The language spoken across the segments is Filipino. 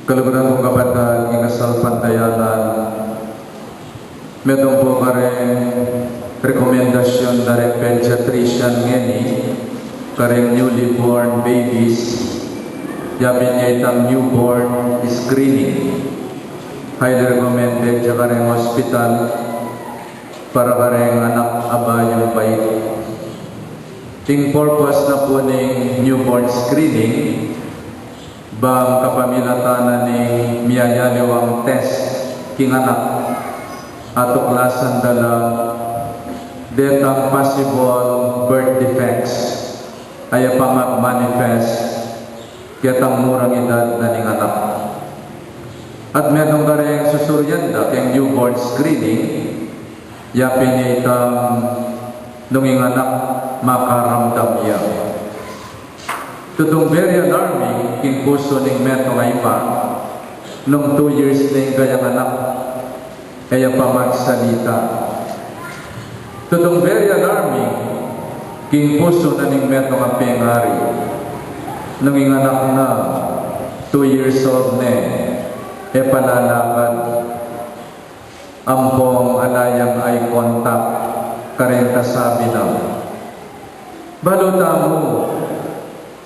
Kaluguran kong kabataan, ingasal pantayanan, medong po kareng rekomendasyon dari pediatrician ngeni, kareng newly born babies, yamin niya itang newborn screening. Highly recommended sa kareng hospital para kareng anak abayong bait. Ting purpose na po ng newborn screening, bang kapamilatanan ni miyayaliwang test king anak ato klasan dalam detang possible birth defects ay pamag-manifest kitang murang edad na ning anak. At medong kareng susuryanda keng newborn screening yapin niya itang nunging anak makaramdam niya. Tutong very alarming king puso ning meto nga iba nung 2 years ning kayang anak kaya pa magsalita. Tutong very alarming king puso na ning meto nga pengari nung ing anak na 2 years old ne palalakad ampong alayang eye contact karenta sabi na baluta mo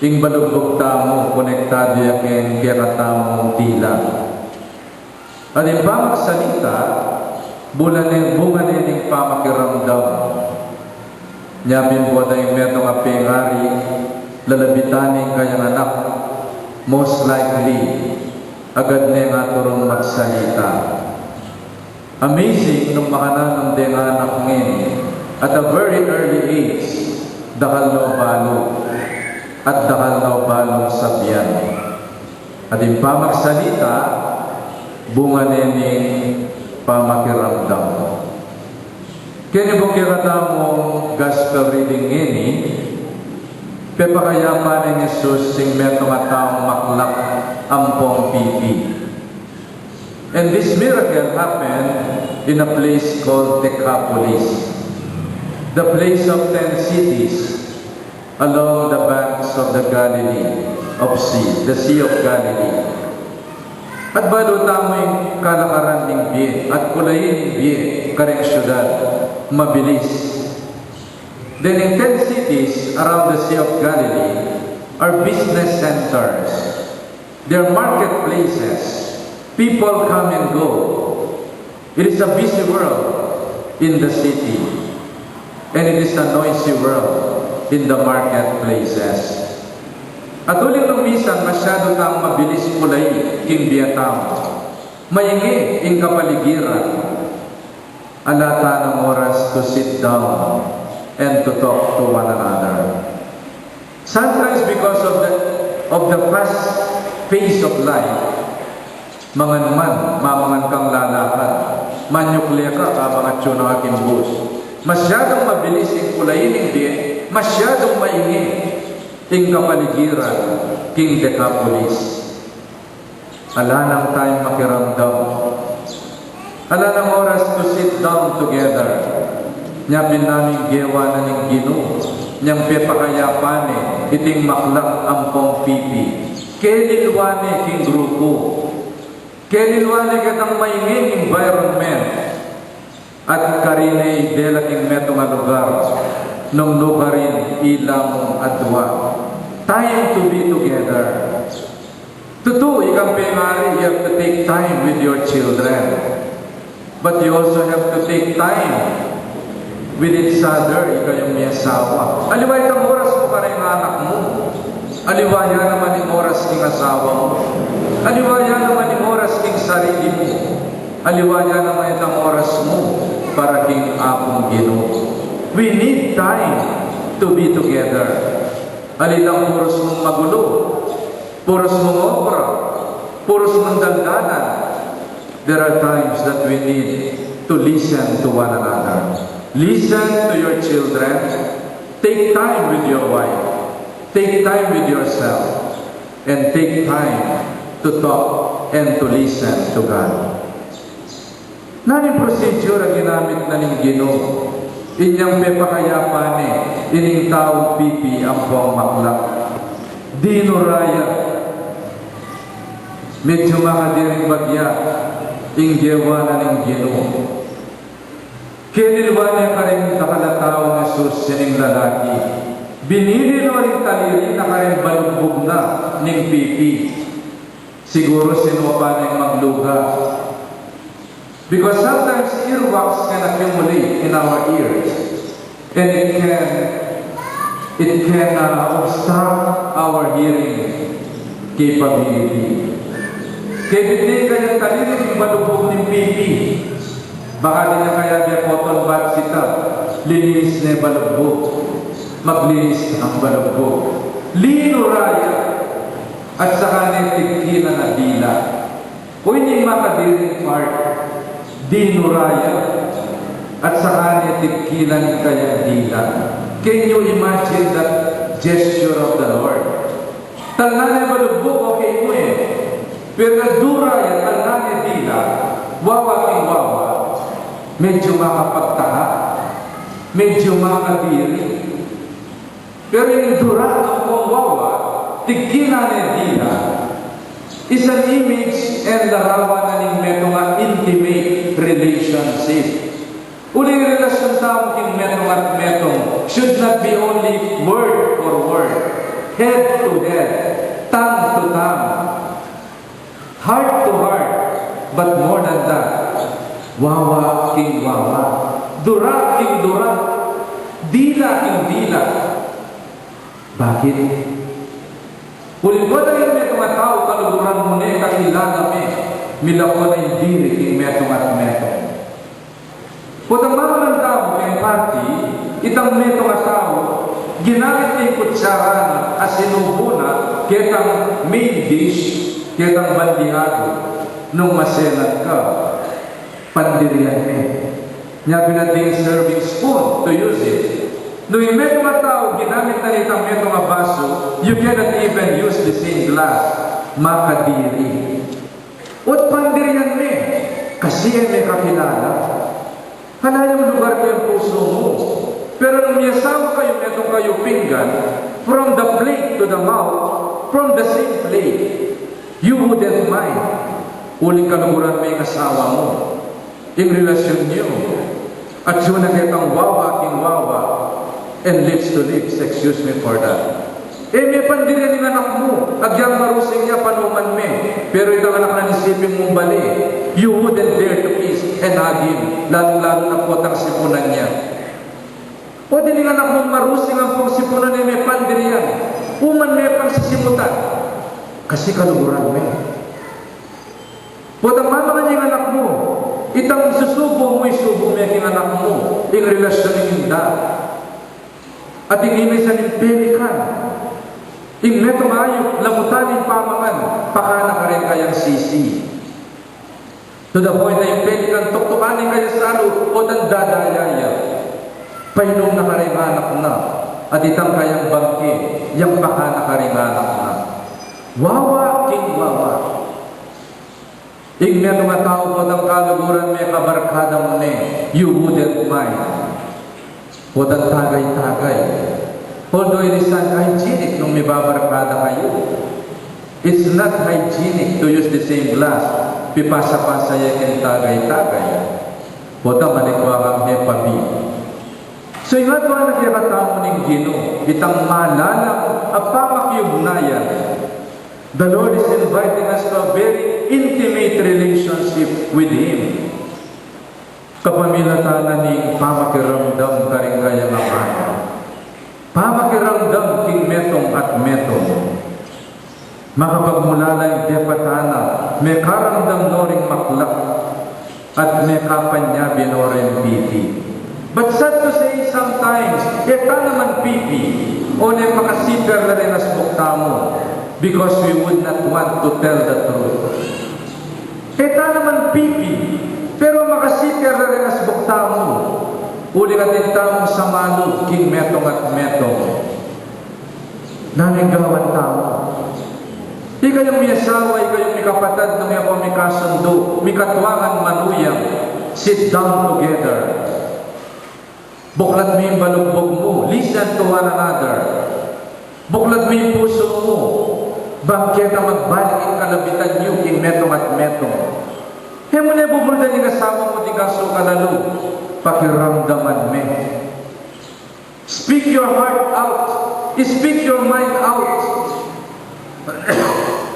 ing balugbog tamo konektado yakin kaya tamong tila. At yung pamagsalita, bunga nining pamakiramdam. Nyapin po na yung metong apengari, lalabitaning kayang anak, most likely, agad na yung aturong magsalita. Amazing nung makananong din ang anak ngayon, at a very early age, dakal no balo, at dakal na balong sabiyan. At yung pamagsalita, bunga nining pamakiramdam. Kaya po kiramdamong gospel reading ini, pepakayapan ni Jesus sing metong atang maklak ampong pipi. And this miracle happened in a place called Decapolis, the place of 10 cities, along the banks of the Galilee of sea, the Sea of Galilee. At baluta mo yung kalakaran ng biye at kulayin ng biye kareng syudad, mabilis. Then in 10 cities around the Sea of Galilee are business centers. They are marketplaces. People come and go. It is a busy world in the city. And it is a noisy world in the marketplaces. At ulit ng minsan, masyado tang mabilis kulay king biyatang. Maingi ing kapaligiran. Alata ng oras to sit down and to talk to one another. Sometimes because of the fast pace of life, mangan man, mamangan kang lalakad, manyukliya ka, mga tiyong aking bus. Masyadong mabilis ing kulayin ng biye, masyadong maingi ing kapaligiran king Decapolis. Ala nang tayong makiramdam. Ala nang oras to sit down together. Nyapin namin gewa na ning Ginoo, niyang pepakayapane iting maklak ampong pipi. Kenilwane king grupo. Kenilwane katang maingi environment. At karinay dela king meto nga lugar nung lugarin ilang adwa. Time to be together. Totoo, ikang pengari, you have to take time with your children. But you also have to take time with each other, ikaw yung may asawa. Aliway itang oras mo para yung anak mo. Aliwaya naman yung oras ng asawa mo. Aliwaya naman yung oras ng sarili mo. Aliwaya naman itang oras mo para king apong Ginoo. We need time to be together. Alitang puros mong magulo, puros mong opera, puros mong dandanan. There are times that we need to listen to one another. Listen to your children. Take time with your wife. Take time with yourself. And take time to talk and to listen to God. Nani procedure ang ginamit na ning Ginoo? Inyang pepakayapane, ining taong pipi ang buong maklak. Dinuraya. medyo makadiring bagya, inggewa na ng Ginoo. Kinilwa niya ka rin nakalatao na sus sining lalaki. Binili no rin taliri na ka rin balugbog na ng pipi. Siguro sinupa na magluga. Because sometimes earwax can accumulate in our ears. And it can obstruct our hearing capability. Kaya binili ka yung taliri ng balugbog ng pipi. Baka din na kaya niya cotton bud sita, linis na balugbog, maglinis ang balugbog. Lino raya, at saka na tigkina na dila. Kung hindi makadiring part, dino raya, at saka na tigkina kaya dila. Can you imagine that gesture of the Lord? Talna na balugbog, okay mo eh. Pero na duraya, talna na dila, wawa king wawa. Medyo makapagtaha, medyo makadiri. Pero yung durado kong wawa, tigkina ni Dila, is an image and larawan na ng metong intimate relationship. Uling relasyon sa aking metong at metong should not be only word for word, head to head, tongue to tongue, heart to heart, but more than that, wawa king wawa, dura king dura, dila king dila. Bakit? Kung ko na yung metong tao, kaluguran mo na kakilala me, milako na yung dili king metong at metong. Kung ang mga tao kay party, itang metong tao, ginamit ng kutsara as sinubo na, kitang main dish, kitang bandihado, nung maselan ka. Pandirian me. Niya pinating serving spoon to use it. Nung yung metong tao, ginamit na itang metong baso, you cannot even use the same glass. Makadiri. At pandirian me. Kasi may kakilala. Hala yung lugar ko yung puso mo. Pero nung miyasawa kayo, metong kayo pinggan, from the plate to the mouth, from the same plate, you wouldn't mind. Uling kaluguran may kasawa mo. Yung relasyon niyo. At yun na kitang wawa king wawa and lips to lips, excuse me for that. May pandira ng anak mo. Agyang marusing niya panuman me. Pero itang anak na nisipin mong bali. You wouldn't dare to kiss and hug him. Lalo-lalo na po ang sipunan niya. O din yung anak mong marusing ang pong sipunan niya may pandira yan. Uman may pang sisimutan. Kasi kaluguran me. O ang mama niya yung anak mo. Itang susubo mo, isubo mo yung anak mo. Yung relasyon ng hinda. At yung imay sa nimpelikan. Yung metong ayok, lamutan yung pamangan. Pakana ka rin kayang sisi. To the point na yung pelikan, tuktukanin kaya sa alo, o dandadayaya. Painom na ka rin anak na. At itang kayang bangke, yung pakana ka rin anak na. Wawa, king wawa. Ingnya mga tao po ng kaluguran may kabarkada mo ne, you wouldn't mind. Po ng tagay-tagay. Although it is not hygienic nung may babarkada kayo. It's not hygienic to use the same glass. Pipasa-pasa yung tagay-tagay. Po ng malikwagang hepabi. So yung ato na nakikatamo ng Ginoo, itang malalang apamakyugnayan. The Lord is inviting us to a very intimate relationship with Him. Kapamilatanan ni pamakiramdam ka rin kaya naman. Pamakiramdam king metong at metong. Makapagmulala yung depatana, may karamdam noring maklak, at may kapanya binoring pipi. But sad to say sometimes, eta naman pipi, o na makasiper na rin as bukta mo. Because we would not want to tell the truth. Eta naman pipi, pero makasiper na rin as bukta mo. Uli ka din tamo sa malog, king metong at metong. Nanigawan tamo. Di kayong may asawa, di kayong may kapatad, na may ako may kasundo, may katuwangan manuyang, sit down together. Buklat mo yung balugbog mo, listen to one another. Buklat mo yung puso mo, bakit ang magbalik ang kalabitan niyo king beto. Hemo na bubulda ni kasama mo di kaso kalalo, pakiramdaman me. Speak your heart out. Speak your mind out.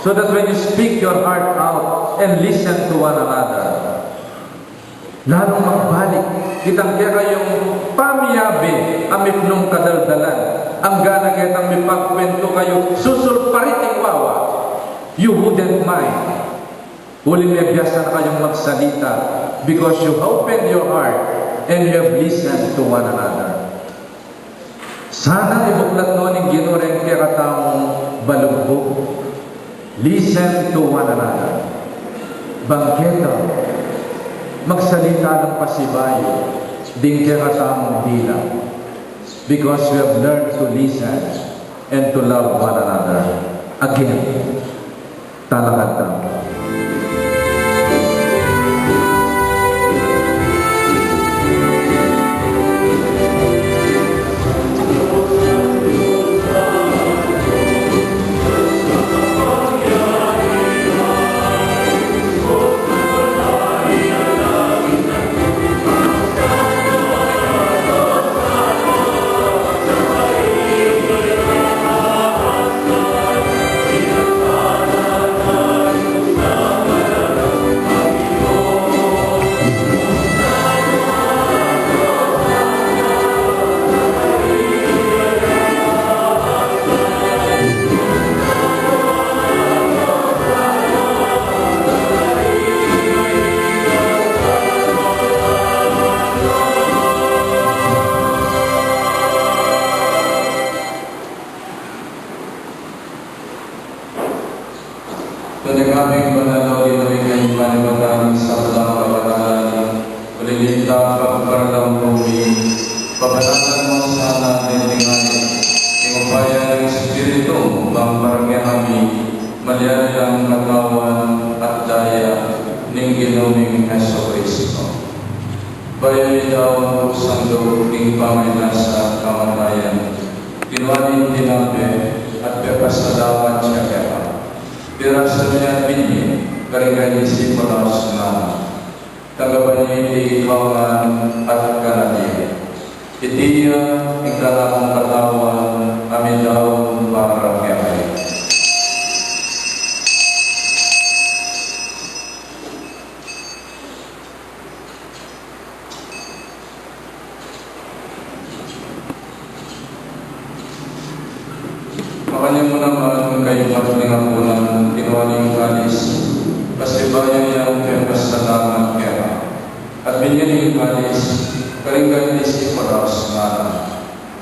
So that when you speak your heart out and listen to one another, lalong magbalik. Kitang kaya kayong pamiyabi, amit nung kadaldalan. Ang gana kitang may pagkwento kayo, susulpariting wawa. You wouldn't mind. Huli may biyasa na kayong magsalita because you opened your heart and you have listened to one another. Sana ibuklat noon yung ginureng kaya katamong balugbog. Listen to one another. Bangketa, magsalita ng pasibayo, din kaya katamong dila. Because we have learned to listen and to love one another. Again, talakad tayo. Panagabing panalaw ginawin kayong panibagay sa walang kabanalan, ulilinta pagparalang rumi, pabanatan mo sana nintinganin, imupayan ng Espiritu, bang parang kami, malyalang katawan at daya, ning ginawing Heso Kristo. Bayan daw ang pusang loob ning pangilasa kamatayan, kinuhanin tinabi at pepasalamat siya kaya. Dirasa niya binyi, karigay si Paras na tagaban niya ikawan at kanadi. Itiya, ikalang katawan, amin daw para kaya. Makanya mo naman kayo matlingan po ng tinuwaling kalis, kasi bayan yang pagpasalamat kaya. At binyan yung kalis, karinggan si Paras na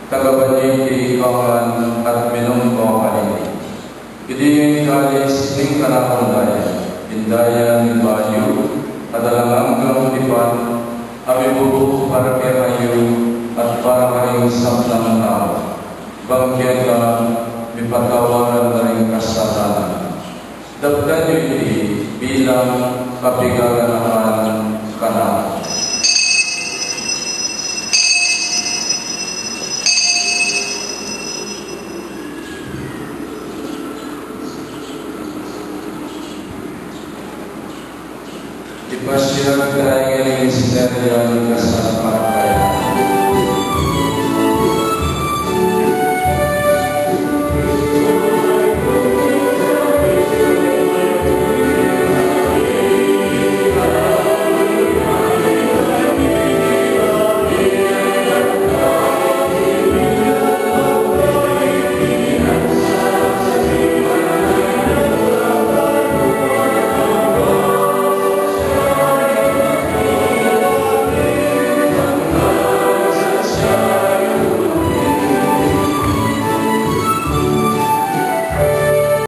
tagabanyin ikawan at minungko kalini. Hindi yung kalis, ning kanakong daya, hindayan ng bayo, at alangang tipan, amin bubuk para kayo at para kayong samtang tao. Bangkyan ka, patawaran na rin kasalanan. Dagdan niyo iti bilang kapigaganahan ka na. Ipasyag tayo ng misteryo ng kasalanan.